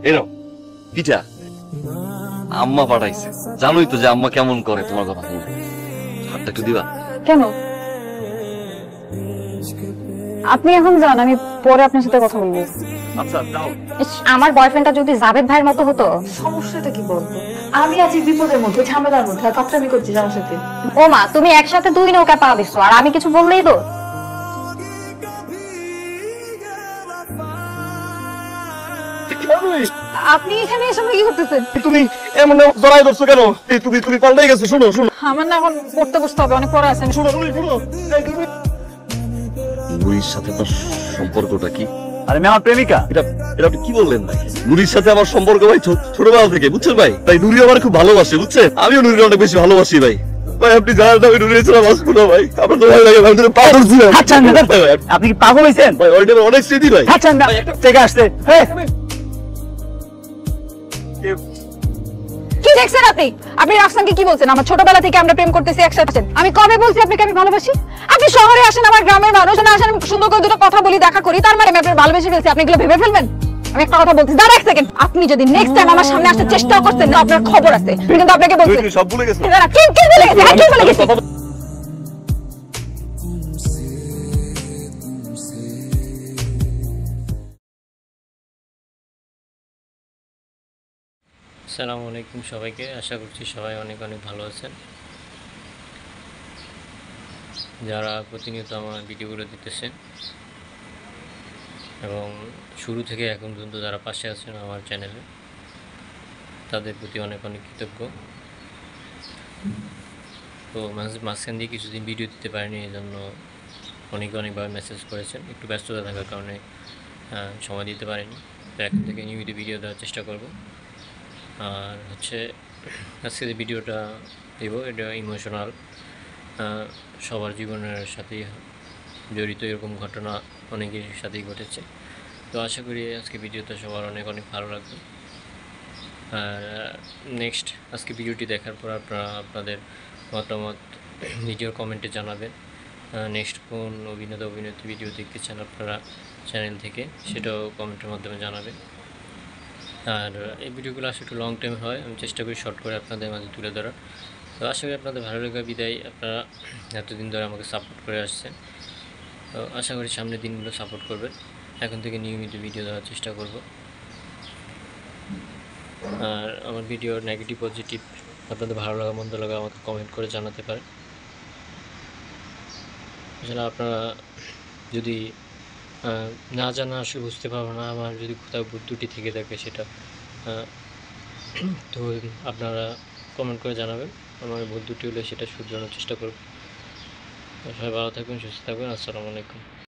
এরকম পিঠা আম্মা পাঠাইছে, জানোই তো যে আম্মা কেমন করে তোমার কথা শুনে। হাতটা একটু দিবা? কেন? আপনি এখন যান, আমি পরে আপনার সাথে কথা বলবো। আচ্ছা যাও। আমার বয়ফ্রেন্ডটা যদি জাভেদ ভাইয়ের মতো হতো, সমস্যাটা কি বলতো? আমি আছি বিপদের মধ্যে, ঝামেলার মধ্যে, আর পাত্রামি করছিস আমার সাথে। ও মা, তুমি একসাথে দুই নৌকা পা দিচ্ছ, আর আমি কিছু বললেই তো। আপনি এখানে এসে কি করতেছেন? তুমি এমন জড়াই ধরছো কেন? তুমি পাল্টাই গেছো। শোনো শোনো, আমার না এখন পড়তে বসতে হবে, অনেক পড়া আছে। শোনো শোনো, নুরির সাথে তোর সম্পর্কটা কি? আরে আমি আমার প্রেমিকা। এটা এটা আপনি কি বললেন ভাই? নুরির সাথে আমার সম্পর্ক ভাই ছোটবেলা থেকে, বুঝছেন ভাই? তাই নুরি আমার খুব ভালোবাসে, বুঝছেন? আমিও নুরির অনেক বেশি ভালোবাসি ভাই। ভাই আপনি জানেন না আমি নুরির ছাড়া বাঁচবো না ভাই। আপনার তো ভালো লাগে, আমি তো পাগল ছিলাম। আচ্ছা আপনি কি পাগল হয়েছেন? ভাই ওইটা আমার অনেক স্মৃতি ভাই। আচ্ছা থেকে আসতে কি দেখছেন আপনি? আপনি রাফসানকে কি বলছেন? আমার ছোটবেলা থেকে আমরা প্রেম করতেছি, একসাথে। আমি কবে বলছি আপনাকে আমি ভালোবাসি? আপনি শহরে আসেন, আমার গ্রামের মানুষ না আসেন, সুন্দর করে দুটো কথা বলি, দেখা করি, তার মানে আমি আপনাকে ভালোবেসে ফেলছি। আপনি এগুলো ভেবে ফেলবেন? আমি একটা কথা বলছি, দাঁড়া এক সেকেন্ড। আপনি যদি নেক্সট টাইম আমার সামনে আসার চেষ্টা করতেন না, আপনার খবর আছে। কিন্তু আপনাকে বলছি তুমি সব ভুলে গেছো। দাঁড়া, কি বলে গেছি? কি বলে গেছি? আসসালামু আলাইকুম সবাইকে, আশা করছি সবাই অনেক অনেক ভালো আছেন। যারা প্রতিনিয়ত আমার ভিডিওগুলো দিতেছেন এবং শুরু থেকে এখন পর্যন্ত যারা পাশে আছেন আমার চ্যানেলে, তাদের প্রতি অনেক অনেক কৃতজ্ঞ। তো মাঝখান দিয়ে কিছুদিন ভিডিও দিতে পারিনি, এই জন্য অনেকে অনেকভাবে মেসেজ করেছেন। একটু ব্যস্ততা থাকার কারণে সময় দিতে পারিনি। তো এখন থেকে নিয়মিত ভিডিও দেওয়ার চেষ্টা করব। আর হচ্ছে আজকে যে ভিডিওটা দেবো এটা ইমোশনাল, সবার জীবনের সাথেই জড়িত এরকম ঘটনা অনেকের সাথেই ঘটেছে। তো আশা করি আজকে ভিডিওটা সবার অনেক অনেক ভালো লাগবে। আর নেক্সট আজকে ভিডিওটি দেখার পর আপনারা আপনাদের মতামত ভিডিওর কমেন্টে জানাবেন। নেক্সট কোন অভিনেত্রী ভিডিও দেখতে চান আপনারা চ্যানেল থেকে, সেটাও কমেন্টের মাধ্যমে জানাবেন। আর এই ভিডিওগুলো আসলে একটু লং টাইম হয়, আমি চেষ্টা করি শর্ট করে আপনাদের মাঝে তুলে ধরার। তো আশা করি আপনাদের ভালো লাগা বিদায় আপনারা এতদিন ধরে আমাকে সাপোর্ট করে আসছেন। তো আশা করি সামনের দিনগুলো সাপোর্ট করবেন। এখন থেকে নিয়মিত ভিডিও দেওয়ার চেষ্টা করব। আর আমার ভিডিওর নেগেটিভ পজিটিভ আপনাদের ভালো লাগা মন্দ লাগা আমাকে কমেন্ট করে জানাতে পারেন। আসলে আপনারা যদি না জানা আসলে বুঝতে পারবো না, আমার যদি কোথাও ভুল ত্রুটি থেকে থাকে সেটা তো আপনারা কমেন্ট করে জানাবেন। আমার ভুল ত্রুটি হলে সেটা শুধরানোর চেষ্টা করব। সবাই ভালো থাকবেন, সুস্থ থাকবেন। আসসালামু আলাইকুম।